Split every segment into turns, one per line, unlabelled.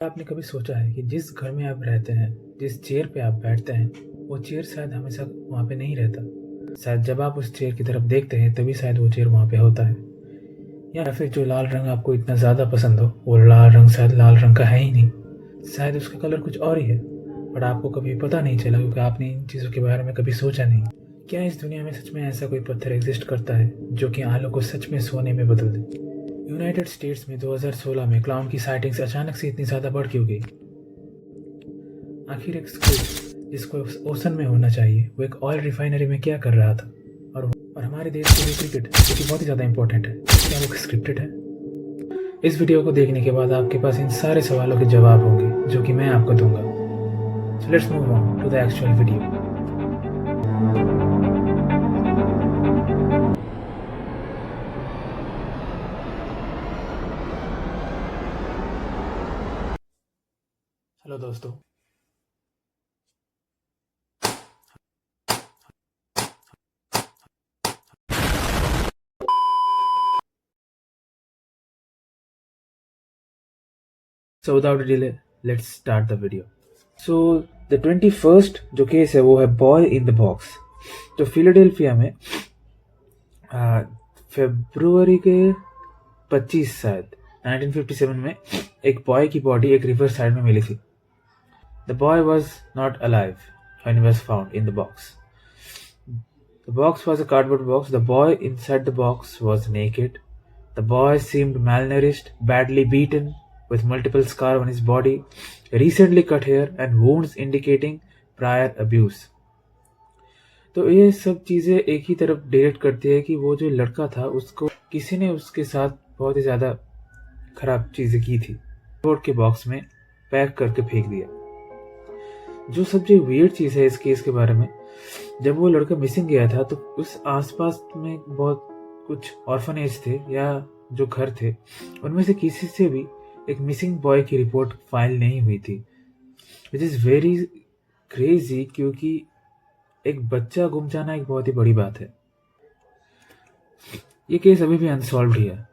आपने कभी सोचा है कि जिस घर में आप रहते हैं, जिस चेयर पे आप बैठते हैं, वो चेयर शायद हमेशा वहाँ पे नहीं रहता। शायद जब आप उस चेयर की तरफ देखते हैं तभी शायद वो चेयर वहाँ पे होता है। या फिर जो लाल रंग आपको इतना ज़्यादा पसंद हो, वो लाल रंग शायद लाल रंग का है ही नहीं। शायद उसका कलर कुछ और ही है, बट आपको कभी पता नहीं चला क्योंकि आपने इन चीज़ों के बारे में कभी सोचा नहीं। क्या इस दुनिया में सच में ऐसा कोई पत्थर एग्जिस्ट करता है जो कि आलू को सच में सोने में बदल दे? यूनाइटेड स्टेट्स में 2016 में क्लाउन की साइटिंग्स अचानक से इतनी ज़्यादा बढ़ क्यों गई? आखिर एक स्क्विड जिसको ओशन में होना चाहिए, वो एक ऑयल रिफाइनरी में क्या कर रहा था? और हमारे देश के लिए क्रिकेट जो कि बहुत ही ज़्यादा इंपॉर्टेंट है, क्या वो स्क्रिप्टेड है? इस वीडियो को देखने के बाद आपके पास इन सारे सवालों के जवाब होंगे जो कि मैं आपको दूंगा। So let's move on to the actual video. Hello दोस्तों, so without delay let's start the video. So the 21st जो केस है वो है बॉय इन द बॉक्स। तो फिलाडेल्फिया में फरवरी के 25 शायद 1957 में एक बॉय की बॉडी एक रिवर साइड में मिली थी। The boy was not alive when he was found in the box. The box was a cardboard box. The boy inside the box was naked. The boy seemed malnourished, badly beaten, with multiple scars on his body, recently cut hair, and wounds indicating prior abuse. तो ये सब चीज़ें एक ही तरफ direct करती है कि वो जो लड़का था उसको किसी ने उसके साथ बहुत ही ज़्यादा खराब चीज़ें की थी। रोड के बॉक्स में पैक करके फेंक दिया। जो सबसे वियर्ड चीज़ है इस केस के बारे में, जब वो लड़का मिसिंग गया था तो उस आसपास में बहुत कुछ ऑर्फनेज थे या जो घर थे, उनमें से किसी से भी एक मिसिंग बॉय की रिपोर्ट फाइल नहीं हुई थी, विच इज़ वेरी क्रेजी क्योंकि एक बच्चा गुम जाना एक बहुत ही बड़ी बात है। ये केस अभी भी अनसॉल्व्ड ही है।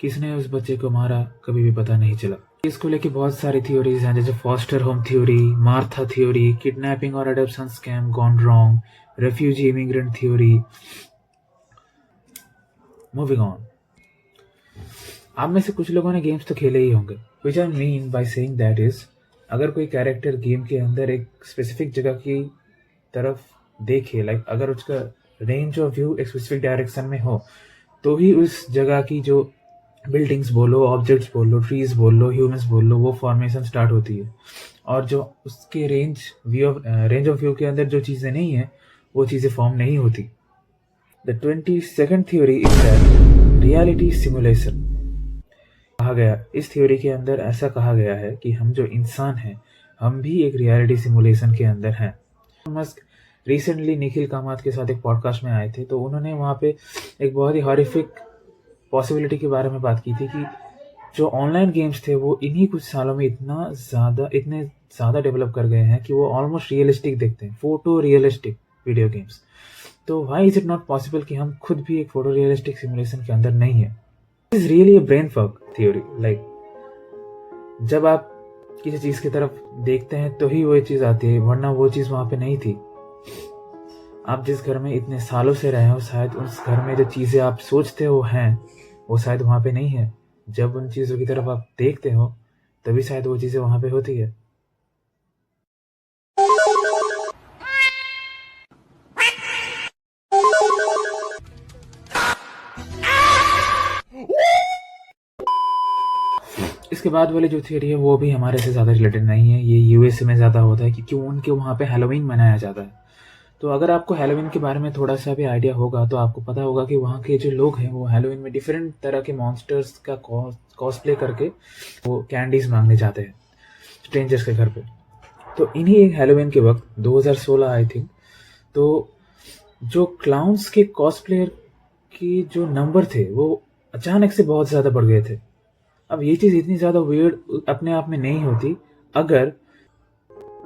किसने उस बच्चे को मारा कभी भी पता नहीं चला। इसको लेके बहुत सारी थ्योरीज हैं, जैसे foster home theory, Martha theory, kidnapping और adoption scam gone wrong, refugee immigrant theory. Moving on, आप में से कुछ लोगों ने गेम्स तो खेले ही होंगे। Which I mean by saying that is, अगर कोई कैरेक्टर गेम के अंदर एक स्पेसिफिक जगह की तरफ देखे, लाइक अगर उसका रेंज ऑफ व्यू एक स्पेसिफिक डायरेक्शन में हो, तो ही उस जगह की जो बिल्डिंग्स बोलो, ऑब्जेक्ट्स बोलो, ट्रीज बोलो, ह्यूमंस बोलो, वो फॉर्मेशन स्टार्ट होती है। और जो उसके रेंज ऑफ व्यू के अंदर जो चीज़ें नहीं है वो चीज़ें फॉर्म नहीं होती। The 22nd theory is that reality simulation कहा गया। इस थ्योरी के अंदर ऐसा कहा गया है कि हम जो इंसान हैं, हम भी एक रियलिटी सिमुलेशन के अंदर हैं। मस्क रिसेंटली निखिल कामत के साथ एक पॉडकास्ट में आए थे, तो उन्होंने वहाँ पे एक बहुत ही हॉरिफिक पॉसिबिलिटी के बारे में बात की थी कि जो ऑनलाइन गेम्स थे वो इन्हीं कुछ सालों में इतने ज़्यादा डेवलप कर गए हैं कि वो ऑलमोस्ट रियलिस्टिक दिखते हैं, फोटो रियलिस्टिक वीडियो गेम्स। तो why is it not possible कि हम खुद भी एक फोटो रियलिस्टिक सिमुलेशन के अंदर नहीं है? Is really a brain fog theory. Like जब आप किसी चीज़ की तरफ देखते हैं तो ही वो चीज़ आती है, वरना वो चीज़ वहाँ पे नहीं थी। आप जिस घर में इतने सालों से रहे हो, शायद उस घर में जो चीज़ें आप सोचते हो हैं वो शायद वहाँ पे नहीं है। जब उन चीज़ों की तरफ आप देखते हो तभी शायद वो चीज़ें वहाँ पे होती है। इसके बाद वाली जो थियरी है वो भी हमारे से ज़्यादा रिलेटेड नहीं है। ये यूएसए में ज़्यादा होता है क्योंकि उनके वहाँ पे हैलोवीन मनाया जाता है। तो अगर आपको हैलोवीन के बारे में थोड़ा सा भी आइडिया होगा तो आपको पता होगा कि वहाँ के जो लोग हैं वो हैलोवीन में डिफरेंट तरह के मॉन्स्टर्स का कॉस्प्ले करके वो कैंडीज मांगने जाते हैं स्ट्रेंजर्स के घर पे। तो इन्हीं एक हैलोवीन के वक्त 2016 आई थिंक, तो जो क्लाउन्स के कॉस्प्लेयर की जो नंबर थे वो अचानक से बहुत ज़्यादा बढ़ गए थे। अब ये चीज़ इतनी ज़्यादा वियर्ड अपने आप में नहीं होती अगर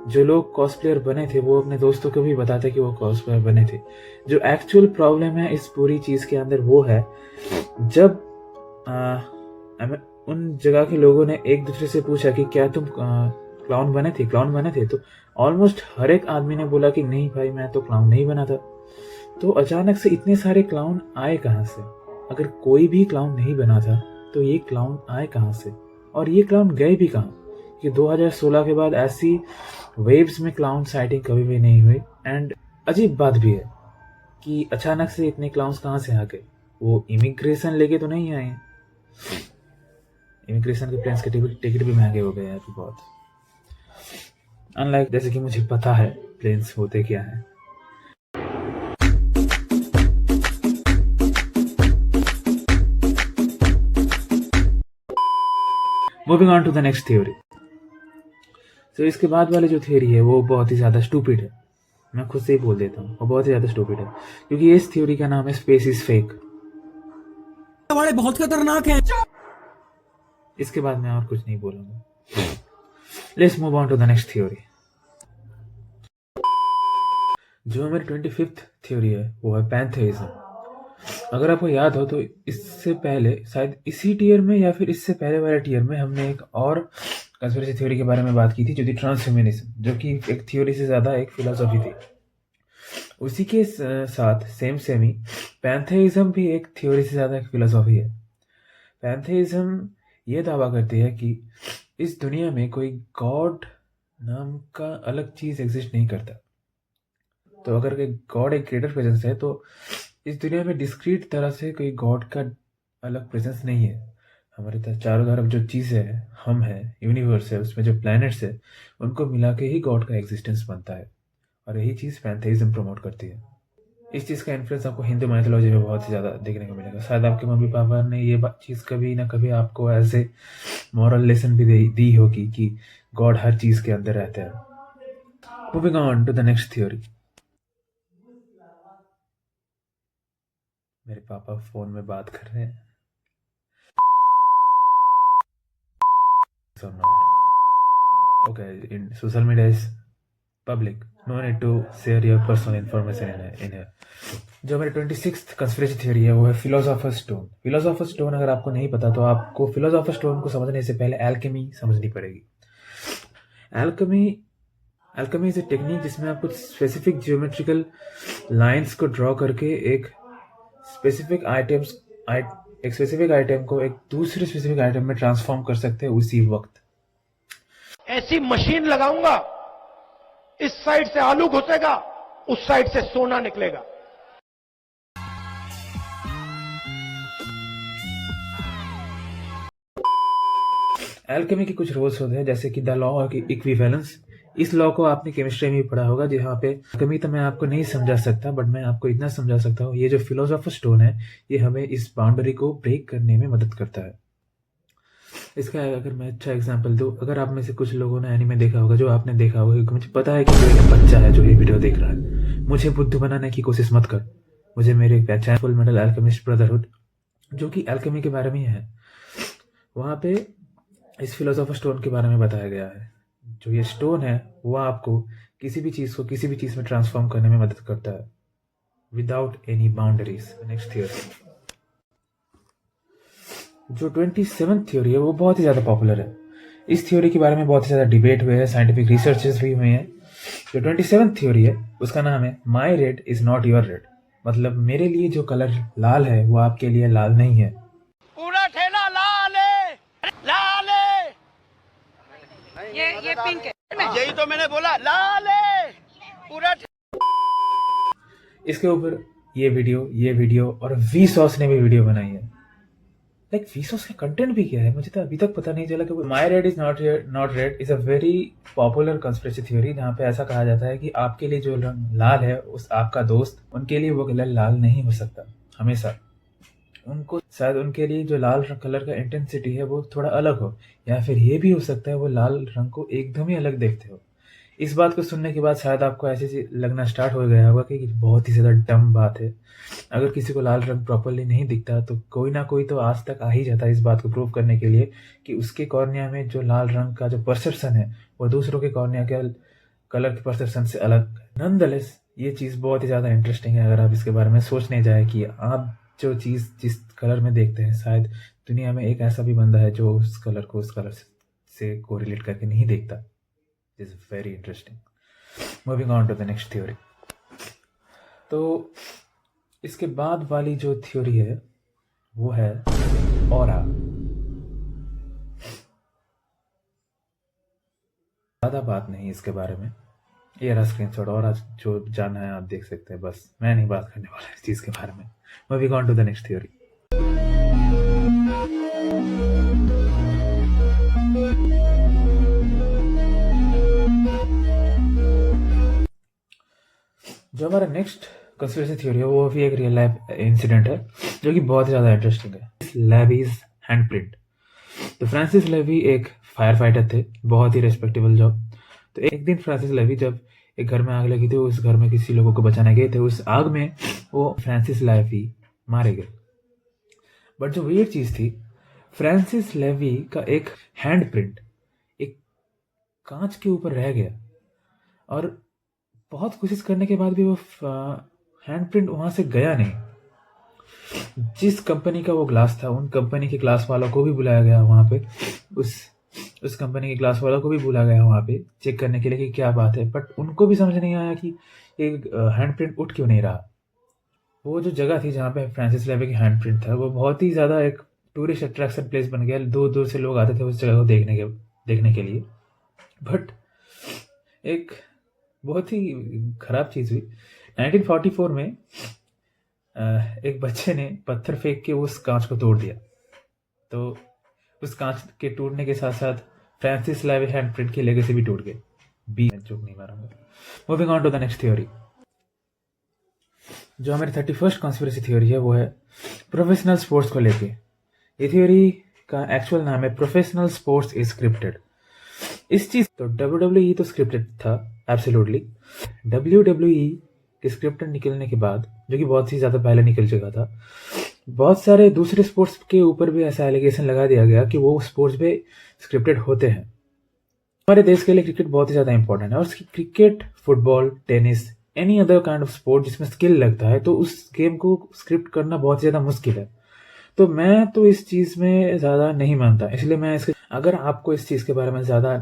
जो लोग कॉस्प्लेयर बने थे वो अपने दोस्तों को भी बताते कि वो कॉस्प्लेयर बने थे। जो एक्चुअल प्रॉब्लम है इस पूरी चीज़ के अंदर वो है जब उन जगह के लोगों ने एक दूसरे से पूछा कि क्या तुम क्लाउन बने थे? तो ऑलमोस्ट हर एक आदमी ने बोला कि नहीं भाई, मैं तो क्लाउन नहीं बना था। तो अचानक से इतने सारे क्लाउन आए कहाँ से? अगर कोई भी क्लाउन नहीं बना था तो ये क्लाउन आए कहाँ से, और ये क्लाउन गए भी कहाँ? कि 2016 के बाद ऐसी वेव्स में क्लाउन साइटिंग कभी भी नहीं हुई। एंड अजीब बात भी है कि अचानक से इतने क्लाउन्स कहाँ से आ गए? वो इमिग्रेशन लेके तो नहीं आए। इमिग्रेशन के प्लेन्स के टिकट भी महंगे हो गए हैं अभी बहुत, अनलाइक जैसे कि मुझे पता है प्लेन्स होते क्या है। Moving on to the next theory. तो इसके बाद वाली जो थ्योरी है वो बहुत ही ज़्यादा स्टूपिड है। मैं खुद से ही बोल देता हूँ, वो बहुत ही ज़्यादा स्टूपिड है, क्योंकि इस थ्योरी का नाम है स्पेस इज फेक।
हमारे बहुत खतरनाक है।
इसके बाद मैं और कुछ नहीं बोलूंगा। Let's move on to the next theory. जो हमारी 25th थ्योरी है वो है पैंथेइज्म। अगर आपको याद हो तो इससे पहले शायद इसी टीयर में या फिर इससे पहले वाले टीयर में हमने एक और कंस्पिरेसी थ्योरी के बारे में बात की थी, जो थी ट्रांसह्यूमनिज्म, जो कि एक थ्योरी से ज़्यादा एक फिलोसॉफी थी। उसी के साथ सेम ही पैंथेइज्म भी एक थ्योरी से ज़्यादा एक फिलोसॉफी है। पैंथेइज्म ये दावा करती है कि इस दुनिया में कोई गॉड नाम का अलग चीज़ एग्जिस्ट नहीं करता। तो अगर कोई गॉड एक ग्रेटर प्रेजेंस है तो इस दुनिया में डिस्क्रीट तरह से कोई गॉड का अलग प्रेजेंस नहीं है। हमारे चारों तरफ जो चीज़ है, हम है, यूनिवर्स है, उसमें जो प्लैनेट्स है, उनको मिला के ही गॉड का एग्जिस्टेंस बनता है। और यही चीज़ पैंथेइज्म प्रमोट करती है। इस चीज़ का इन्फ्लुएंस आपको हिंदू माइथोलॉजी में बहुत ही ज़्यादा देखने को मिलेगा। शायद आपके मम्मी पापा ने ये चीज़ कभी ना कभी आपको ऐसे मॉरल लेसन भी दी होगी कि गॉड हर चीज़ के अंदर रहते हैं। Moving on to the next theory. मेरे पापा फोन में बात कर रहे हैं। Okay, in social media is public. No need to share your personal information in here. जो हमारी 26th कंस्पिरेसी थ्योरी है वो है फिलोसोफर स्टोन। फिलोसोफर स्टोन अगर आपको नहीं पता तो आपको फिलोसोफर स्टोन को समझने से पहले एल्केमी समझनी पड़ेगी। एल्केमी इज ए टेक्निक जिसमें आप कुछ स्पेसिफिक जियोमेट्रिकल लाइंस को ड्रॉ करके एक स्पेसिफिक आइटम को एक दूसरे स्पेसिफिक आइटम में ट्रांसफॉर्म कर सकते हैं उसी वक्त।
ऐसी मशीन लगाऊंगा, इस साइड से आलू घुसेगा, उस साइड से सोना निकलेगा।
एल्केमी के कुछ रूल्स होते हैं, जैसे कि द लॉ ऑफ इक्विवेलेंस। इस लॉ को आपने केमिस्ट्री में भी पढ़ा होगा, जहाँ पे एल्केमी तो मैं आपको नहीं समझा सकता, बट मैं आपको इतना समझा सकता हूँ। ये जो फिलोसोफर स्टोन है ये हमें इस बाउंड्री को ब्रेक करने में मदद करता है। इसका अगर मैं अच्छा एग्जांपल दूं, अगर आप में से कुछ लोगों ने एनीमे देखा होगा, जो आपने देखा होगा, क्योंकि मुझे पता है कि जो एक बच्चा है जो ये वीडियो देख रहा है, मुझे बुद्धू बनाने की कोशिश मत कर। मुझे मेरे पहचान फुल मेटल अल्केमिस्ट ब्रदरहुड, जो कि एल्केमी के बारे में है, वहाँ पे इस फिलोसोफर स्टोन के बारे में बताया गया है। जो ये स्टोन है वो आपको किसी भी चीज़ को किसी भी चीज़ में ट्रांसफॉर्म करने में मदद करता है without any boundaries. Next theory, जो 27th थ्योरी है वो बहुत ही ज़्यादा पॉपुलर है। इस थ्योरी के बारे में बहुत ही ज़्यादा डिबेट हुए हैं, साइंटिफिक रिसर्चेस भी हुए हैं। जो 27th थ्योरी है उसका नाम है my red is not your red. मतलब मेरे लिए जो कलर लाल है वो आपके लिए लाल नहीं है।
पूरा ठेला लाल है, लाल है।
ये पिंक है।
यही तो मैंने बोला, लाल है पूरा।
इसके ऊपर ये वीडियो और वी सॉस ने भी वीडियो बनाई है। लाइक वीसॉस का कंटेंट भी क्या है मुझे तो अभी तक पता नहीं चला। कि my red is not red is a very popular conspiracy theory, जहाँ पे ऐसा कहा जाता है कि आपके लिए जो रंग लाल है उस आपका दोस्त, उनके लिए वो कलर लाल नहीं हो सकता हमेशा। उनको शायद उनके लिए जो लाल कलर का इंटेंसिटी है वो थोड़ा अलग हो, या फिर ये भी हो सकता है वो लाल रंग को एकदम ही अलग देखते हो। इस बात को सुनने के बाद शायद आपको ऐसे लगना स्टार्ट हो गया होगा कि बहुत ही ज़्यादा डम बात है। अगर किसी को लाल रंग प्रॉपरली नहीं दिखता तो कोई ना कोई तो आज तक आ ही जाता है इस बात को प्रूव करने के लिए कि उसके कॉर्निया में जो लाल रंग का जो परसेप्शन है वो दूसरों के कॉर्निया के कलर के परसेप्शन से अलग। नॉनदलेस ये चीज़ बहुत ही ज़्यादा इंटरेस्टिंग है अगर आप इसके बारे में सोचने जाए कि आप जो चीज़ जिस कलर में देखते हैं शायद दुनिया में एक ऐसा भी बंदा है जो उस कलर को उस कलर से कोरिलेट करके नहीं देखता। Is very interesting. Moving on to the next theory. तो इसके बाद वाली जो थ्योरी है वो है ऑरा। ज़्यादा बात नहीं इसके बारे में, ये रहा स्क्रीनशॉट। और जो जानना है आप देख सकते हैं, बस मैं नहीं बात करने वाला इस चीज़ के बारे में। Moving on to the next theory. जो हमारा नेक्स्ट कंस्पिरेसी थ्योरी है वो भी एक रियल लाइफ इंसिडेंट है जो कि बहुत ही ज़्यादा इंटरेस्टिंग है। लेवीज हैंडप्रिंट। तो फ्रांसिस लेवी एक फायर फाइटर थे, बहुत ही रेस्पेक्टेबल जॉब। तो एक दिन फ्रांसिस लेवी जब एक घर में आग लगी थी, उस घर में किसी लोगों को बचाने गए थे, उस आग में वो फ्रांसिस लेवी मारे गए। बट जो वियर्ड चीज़ थी, फ्रांसिस लेवी का एक हैंड प्रिंट एक कांच के ऊपर रह गया और बहुत कोशिश करने के बाद भी वो हैंड प्रिंट वहाँ से गया नहीं। जिस कंपनी का वो ग्लास था, उन कंपनी के ग्लास वालों को भी बुलाया गया वहाँ पे, उस कंपनी के ग्लास वालों को भी बुलाया गया वहाँ पे चेक करने के लिए कि क्या बात है। बट उनको भी समझ नहीं आया कि एक हैंड प्रिंट उठ क्यों नहीं रहा। वो जो जगह थी जहाँ पे फ्रांसिस लेवी की हैंड प्रिंट था, वो बहुत ही ज़्यादा एक टूरिस्ट अट्रैक्शन प्लेस बन गया। दूर दूर से लोग आते थे उस जगह को देखने के लिए। बट एक बहुत ही खराब चीज़ हुई। 1944 में एक बच्चे ने पत्थर फेंक के उस कांच को तोड़ दिया। तो उस कांच के टूटने के साथ साथ फ्रांसिस लेवी हैंड प्रिंट की लेगेसी भी टूट गई। जोक नहीं मारूंगा। Moving on to the next theory. जो हमारी 31st कॉन्स्पिरेसी थ्योरी है वो है प्रोफेशनल स्पोर्ट्स को लेके। ये थ्योरी का एक्चुअल नाम है प्रोफेशनल स्पोर्ट्स इज स्क्रिप्टेड। इस चीज तो WWE तो स्क्रिप्टेड था एब्सोल्युटली। WWE के स्क्रिप्टेड निकलने के बाद, जो कि बहुत ही ज़्यादा पहले निकल चुका था, बहुत सारे दूसरे स्पोर्ट्स के ऊपर भी ऐसा एलिगेशन लगा दिया गया कि वो स्पोर्ट्स भी स्क्रिप्टेड होते हैं। हमारे देश के लिए क्रिकेट बहुत ही ज़्यादा इंपॉर्टेंट है और cricket, football, tennis, any other kind of sport जिसमें स्किल लगता है, तो उस गेम को स्क्रिप्ट करना बहुत ही ज़्यादा मुश्किल है। तो मैं तो इस चीज़ में ज़्यादा नहीं मानता, इसलिए मैं इसके अगर आपको इस चीज़ के बारे में ज़्यादा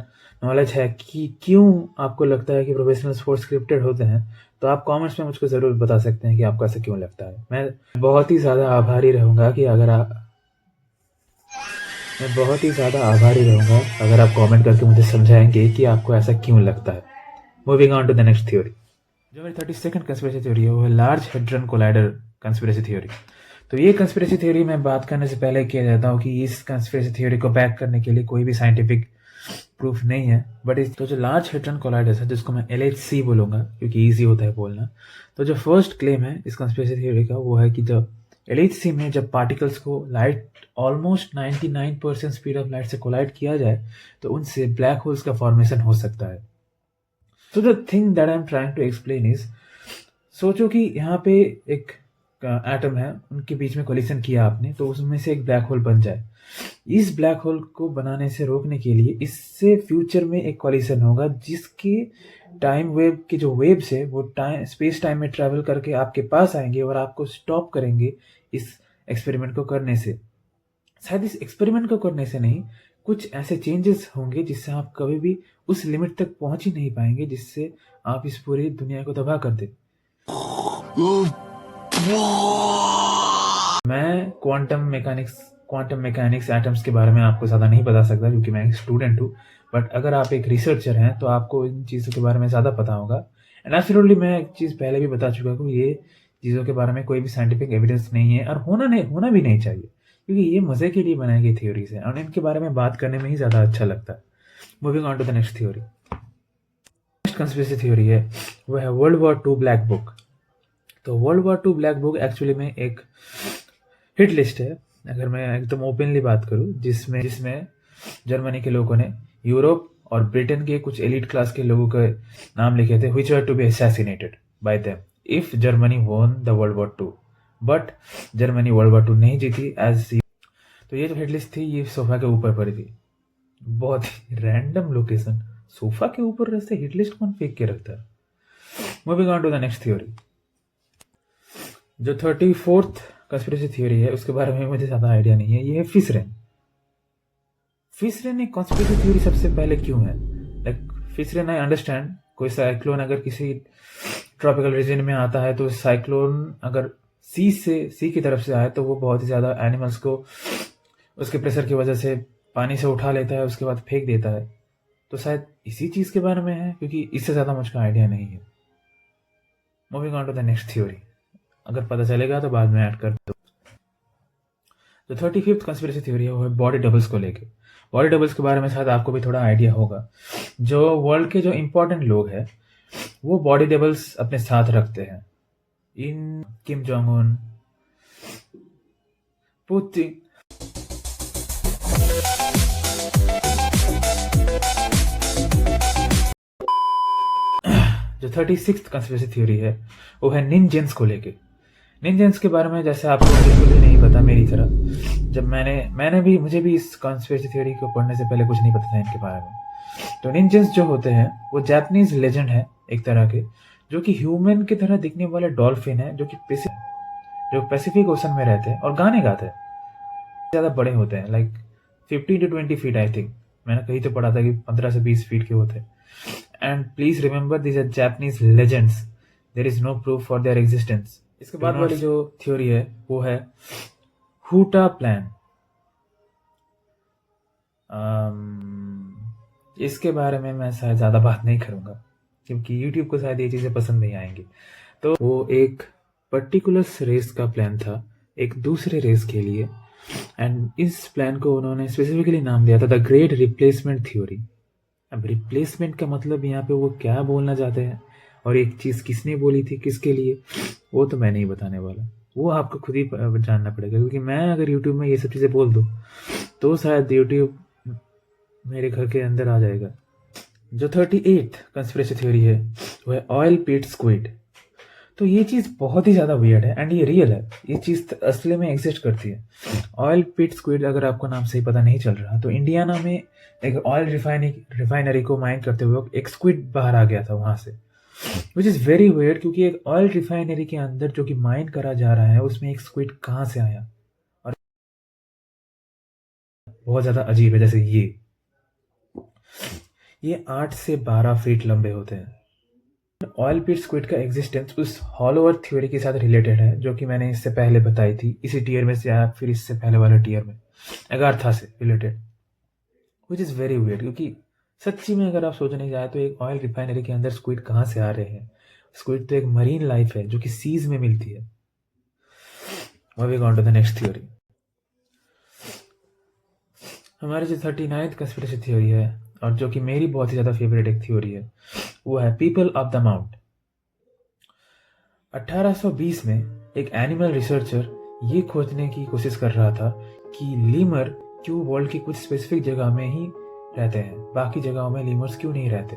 नॉलेज है कि क्यों आपको लगता है कि प्रोफेशनल स्पोर्ट्स स्क्रिप्टेड होते हैं, तो आप कमेंट्स में मुझको ज़रूर बता सकते हैं कि आपको ऐसा क्यों लगता है। मैं बहुत ही ज़्यादा आभारी रहूँगा अगर आप कमेंट करके मुझे समझाएंगे कि आपको ऐसा क्यों लगता है। Moving on to the next theory. जो मेरी 32nd कंस्पिरेसी थ्योरी है वो है large hadron collider conspiracy theory. तो ये कंस्पिरेसी थ्योरी मैं बात करने से पहले कह देता हूँ कि इस कंस्पिरेसी थ्योरी को बैक करने के लिए कोई भी साइंटिफिक प्रूफ नहीं है। बट तो जो लार्ज हेड्रन कोलाइडर है, जिसको मैं LHC बोलूँगा क्योंकि ईजी होता है बोलना, तो जो फर्स्ट क्लेम है इस कंस्पिरेसी थ्योरी का वो है कि जब LHC में जब पार्टिकल्स को light almost 99% speed of light से कोलाइड किया जाए तो उनसे ब्लैक होल्स का फॉर्मेशन हो सकता है। तो the thing that I am trying to explain is, सोचो कि यहाँ पे एक एटम है, उनके बीच में कोलिशन किया आपने, तो उसमें से एक ब्लैक होल बन जाए। इस ब्लैक होल को बनाने से रोकने के लिए इससे फ्यूचर में एक कोलिशन होगा जिसके टाइम वेव के जो वेव्स है वो स्पेस टाइम में ट्रैवल करके आपके पास आएंगे और आपको स्टॉप करेंगे इस एक्सपेरिमेंट को करने से। शायद इस एक्सपेरिमेंट को करने से नहीं, कुछ ऐसे चेंजेस होंगे जिससे आप कभी भी उस लिमिट तक पहुंच ही नहीं पाएंगे जिससे आप इस पूरी दुनिया को तबाह कर दे। मैं क्वांटम मैकेनिक्स एटम्स के बारे में आपको ज़्यादा नहीं बता सकता क्योंकि मैं एक स्टूडेंट हूँ। बट अगर आप एक रिसर्चर हैं तो आपको इन चीज़ों के बारे में ज़्यादा पता होगा। एंड एब्सोल्युटली मैं एक चीज़ पहले भी बता चुका हूँ, ये चीज़ों के बारे में कोई भी साइंटिफिक एविडेंस नहीं है और होना भी नहीं चाहिए क्योंकि ये मज़े के लिए बनाई गई थ्योरीज है और इनके बारे में बात करने में ही ज़्यादा अच्छा लगता है। Moving on to the next theory. Next conspiracy theory है वो है वर्ल्ड वॉर 2 ब्लैक बुक। तो world war 2 black book actually में एक हिट लिस्ट है, अगर मैं एकदम ओपनली बात करूं, जिसमें जर्मनी के लोगों ने यूरोप और ब्रिटेन के कुछ एलिट क्लास के लोगों के नाम लिखे थे which were to be assassinated by them if Germany won the world war 2। But Germany world war 2 नहीं जीती तो ये जो हिट लिस्ट थी ये सोफा के ऊपर पड़ी थी। बहुत ही रैंडम लोकेशन, सोफा के ऊपर ऐसे हिट लिस्ट कौन फेंक के रखता है। Moving on to the next theory. जो 34th कंस्पिरेसी थ्योरी है उसके बारे में मुझे ज़्यादा आइडिया नहीं है। ये है फिश रेन। फिश रेन एक कंस्पिरेसी थ्योरी सबसे पहले क्यों है? Like fish rain I understand, कोई साइक्लोन अगर किसी ट्रॉपिकल रीजन में आता है तो साइक्लोन अगर सी की तरफ से आए तो वो बहुत ही ज़्यादा एनिमल्स को उसके प्रेशर की वजह से पानी से उठा लेता है, उसके बाद फेंक देता है। तो शायद इसी चीज़ के बारे में है, क्योंकि इससे ज़्यादा मुझको आइडिया नहीं है। Moving on to the next theory, अगर पता चलेगा तो बाद में ऐड कर दो। जो 35th कंस्पिरेसी थ्योरी है वो है बॉडी डबल्स को लेके। बॉडी डबल्स के बारे में शायद आपको भी थोड़ा आइडिया होगा। जो वर्ल्ड के जो इम्पोर्टेंट लोग हैं वो बॉडी डबल्स अपने साथ रखते हैं। इन किम जोंग उन, पुतिन, जो 36th कंस्पिरेसी थ्योरी है वो है निंजेंस को लेके। निंजेंस के बारे में जैसे आपको बिल्कुल भी नहीं पता मेरी तरह, जब मुझे भी इस कंस्पिरेसी थ्योरी को पढ़ने से पहले कुछ नहीं पता था इनके बारे में। तो निंजेंस जो होते हैं वो जापानीज लेजेंड है एक तरह के, जो कि ह्यूमन की तरह दिखने वाले डॉल्फिन है, जो पैसिफिक ओशन में रहते हैं और गाने गाते हैं। ज़्यादा बड़े होते हैं, like 15 to 20 feet I think. मैंने कहीं तो पढ़ा था कि 15 से 20 फीट के होते हैं। And please remember these are Japanese legends, there is no proof for their existence. इसके बाद वाली जो थ्योरी है वो है हुटा प्लान। इसके बारे में मैं शायद ज़्यादा बात नहीं करूँगा क्योंकि यूट्यूब को शायद ये चीज़ें पसंद नहीं आएंगी। तो वो एक पर्टिकुलर रेस का प्लान था एक दूसरे रेस के लिए, एंड इस प्लान को उन्होंने स्पेसिफिकली नाम दिया था द ग्रेट रिप्लेसमेंट थ्योरी। अब रिप्लेसमेंट का मतलब यहाँ पे वो क्या बोलना चाहते हैं और एक चीज़ किसने बोली थी किसके लिए, वो तो मैं नहीं बताने वाला, वो आपको खुद ही जानना पड़ेगा। क्योंकि मैं अगर यूट्यूब में ये सब चीज़ें बोल दूँ तो शायद यूट्यूब मेरे घर के अंदर आ जाएगा। जो 38th कंस्पिरेसी थ्योरी है वो है ऑयल पिट स्क्विड। तो ये चीज़ बहुत ही ज़्यादा वियर्ड है एंड ये रियल है, ये चीज़ असली में एग्जिस्ट करती है। ऑयल पिट स्क्विड अगर आपको नाम सही पता नहीं चल रहा तो इंडियाना में एक ऑयल रिफाइनरी को माइन करते हुए एक स्क्विड बाहर आ गया था वहाँ से, विच इज़ वेरी वियर्ड। क्योंकि एक ऑयल रिफाइनरी के अंदर जो कि माइन करा जा रहा है उसमें एक स्क्विड कहाँ से आया, और बहुत ज़्यादा अजीब है। जैसे ये 8 से 12 फीट लंबे होते हैं। ऑयल पिट स्क्विड का एग्जिस्टेंस उस हॉलो अर्थ थ्योरी के साथ रिलेटेड है जो कि मैंने इससे पहले बताई थी, इसी टीयर में से या फिर इससे पहले वाले टीयर में अगाथा से related, which is very weird. क्योंकि सच्ची में अगर आप सोचने जाए तो एक ऑयल रिफाइनरी के अंदर स्क्विड कहाँ से आ रहे हैं? स्क्विड तो एक मरीन लाइफ है जो कि सीज में मिलती है। Moving on to the next theory, हमारी जो 39th कंस्पिरेसी थ्योरी है और जो कि मेरी बहुत ही ज़्यादा फेवरेट एक थ्योरी है वो है पीपल ऑफ द माउंट। 1820 में एक एनिमल रिसर्चर ये खोजने की कोशिश कर रहा था कि लीमर क्यों वर्ल्ड की कुछ स्पेसिफिक जगह में ही रहते हैं, बाकी जगहों में लीमर्स क्यों नहीं रहते।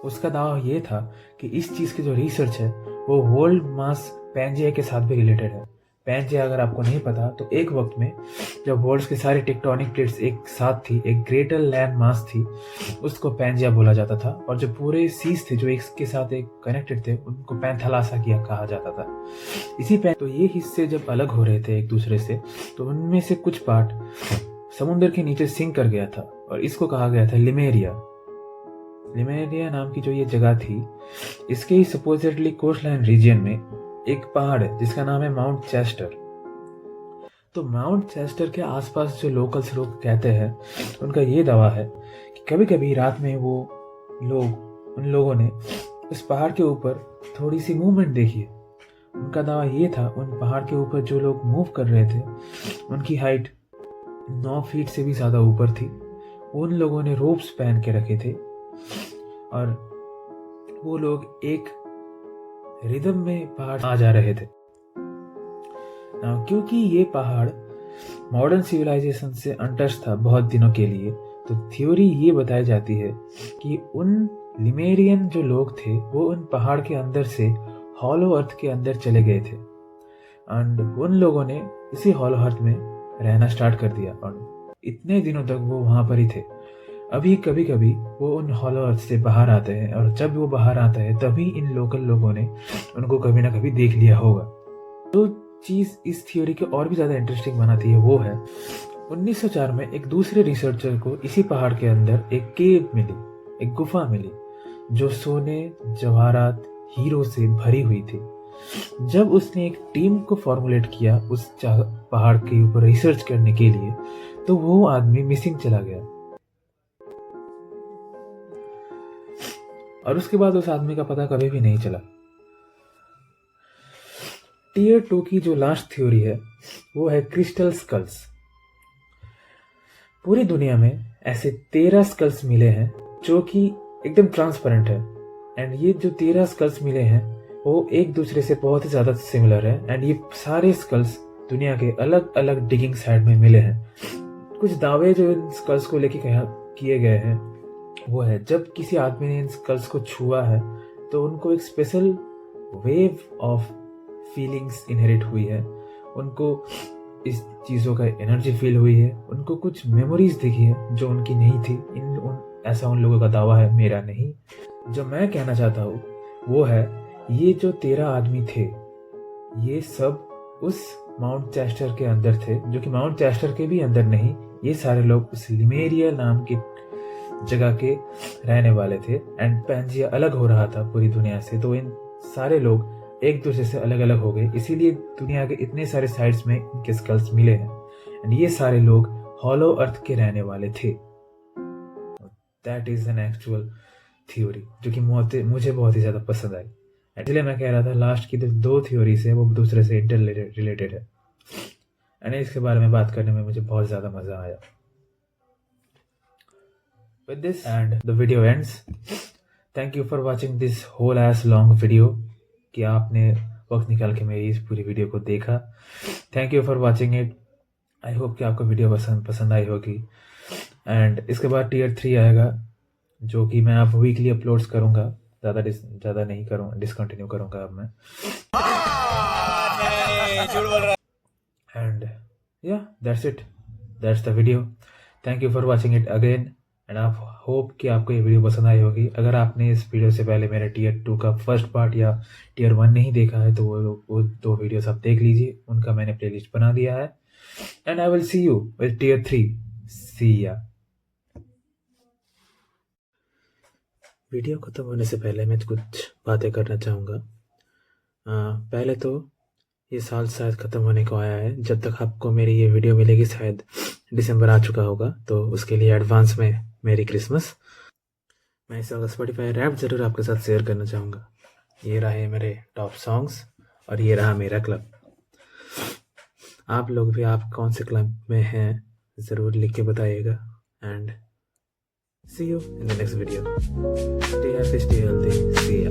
उसका दावा ये था कि इस चीज़ की जो रिसर्च है वो वर्ल्ड मास पैंजिया के साथ भी रिलेटेड है। पैंजिया अगर आपको नहीं पता तो एक वक्त में जब वर्ल्ड के सारे टेक्टोनिक प्लेट्स एक साथ थी, एक ग्रेटर लैंड मास थी, उसको पैंजिया बोला जाता था। और जो पूरे सीज थे जो एक के साथ एक कनेक्टेड थे उनको पैंथालासा किया कहा जाता था। इसी तो ये हिस्से जब अलग हो रहे थे एक दूसरे से तो उनमें से कुछ पार्ट समुद्र के नीचे सिंक कर गया था और इसको कहा गया था लिमेरिया। लिमेरिया नाम की जो ये जगह थी, इसके ही सपोजिटली कोस्ट लाइन रीजन में एक पहाड़ है जिसका नाम है माउंट चेस्टर। तो माउंट चेस्टर के आसपास जो लोकल्स लोग कहते हैं उनका ये दावा है कि कभी कभी रात में उन लोगों ने उस पहाड़ के ऊपर थोड़ी सी मूवमेंट देखी है। उनका दावा ये था उन पहाड़ के ऊपर जो लोग मूव कर रहे थे उनकी हाइट 9 फीट से भी ज़्यादा ऊपर थी। उन लोगों ने रोप्स पहन के रखे थे और वो लोग एक रिदम में पहाड़ आ जा रहे थे। क्योंकि ये पहाड़ मॉडर्न सिविलाइजेशन से अनटच था बहुत दिनों के लिए, तो थ्योरी ये बताई जाती है कि उन लिमेरियन जो लोग थे वो उन पहाड़ के अंदर से हॉलो अर्थ के अंदर चले गए थे एंड उन लोगों ने इसी हॉलो अर्थ में रहना स्टार्ट कर दिया और इतने दिनों तक वो वहाँ पर ही थे। अभी कभी कभी वो उन हॉलो अर्थ से बाहर आते हैं और जब वो बाहर आता है तभी इन लोकल लोगों ने उनको कभी ना कभी देख लिया होगा। तो चीज़ इस थ्योरी को और भी ज़्यादा इंटरेस्टिंग बनाती है वो है 1904 में एक दूसरे रिसर्चर को इसी पहाड़ के अंदर एक केव मिली, एक गुफा मिली जो सोने, जवाहरात, हीरो से भरी हुई थी। जब उसने एक टीम को फॉर्मुलेट किया उस पहाड़ के ऊपर रिसर्च करने के लिए, तो वो आदमी मिसिंग चला गया और उसके बाद उस आदमी का पता कभी भी नहीं चला। टियर 2 की जो लास्ट थ्योरी है वो है क्रिस्टल स्कल्स। पूरी दुनिया में ऐसे 13 स्कल्स मिले हैं जो कि एकदम ट्रांसपेरेंट है, एंड ये जो 13 स्कल्स मिले हैं वो एक दूसरे से बहुत ही ज़्यादा सिमिलर है, एंड ये सारे स्कल्स दुनिया के अलग अलग डिगिंग साइड में मिले हैं। कुछ दावे जो इन स्कल्स को लेके किए गए हैं वो है जब किसी आदमी ने इन स्कल्स को छुआ है तो उनको एक special wave of feelings inherit हुई है, उनको इस चीज़ों का एनर्जी फील हुई है, उनको कुछ मेमोरीज दिखी है जो उनकी नहीं थी। ऐसा उन लोगों का दावा है, मेरा नहीं। जो मैं कहना चाहता हूँ वो है ये जो 13 आदमी थे ये सब उस माउंट चेस्टर के अंदर थे, जो कि माउंट चेस्टर के भी अंदर नहीं, ये सारे लोग उस लिमेरिया नाम की जगह के रहने वाले थे। एंड पैंजिया अलग हो रहा था पूरी दुनिया से, तो इन सारे लोग एक दूसरे से अलग अलग हो गए, इसीलिए दुनिया के इतने सारे साइड्स में इनके स्कल्स मिले हैं। एंड ये सारे लोग हॉलो अर्थ के रहने वाले थे। That is an actual theory जो कि मुझे बहुत ही ज़्यादा पसंद आई। इसलिए मैं कह रहा था लास्ट की दो थ्योरीज है वो दूसरे से इंटर रिलेटेड है, एंड इसके बारे में बात करने में मुझे बहुत ज़्यादा मज़ा आया। With this and the video ends. Thank you for watching this whole ass long video कि आपने वक्त निकाल के मेरी इस पूरी वीडियो को देखा। Thank you for watching it. I hope कि आपको वीडियो पसंद आई होगी। एंड इसके बाद टियर 3 आएगा जो कि मैं आप वीकली अपलोड्स करूँगा, ज़्यादा नहीं करूँगा, डिसकंटिन्यू करूँगा अब मैं। एंड या that's it, that's the video. Thank you for watching it again, and आप होप कि आपको ये वीडियो पसंद आई होगी। अगर आपने इस वीडियो से पहले मेरे टियर 2 का फर्स्ट पार्ट या टियर 1 नहीं देखा है तो वो 2 वीडियोस आप देख लीजिए, उनका मैंने प्लेलिस्ट बना दिया है। And I will see you with tier 3। See ya. Video खत्म होने से पहले मैं कुछ बातें करना चाहूँगा। पहले तो ये साल शायद ख़त्म होने को आया है, जब तक आपको मेरी ये वीडियो मिलेगी शायद दिसंबर आ चुका होगा, तो उसके लिए एडवांस में मेरी क्रिसमस। मैं इस वक्त स्पॉटिफाई रैप ज़रूर आपके साथ शेयर करना चाहूँगा। ये रहे मेरे टॉप सॉन्ग्स और ये रहा मेरा क्लब। आप लोग भी आप कौन से क्लब में हैं ज़रूर लिख के बताइएगा। And see you in the next video. Stay happy, stay healthy, C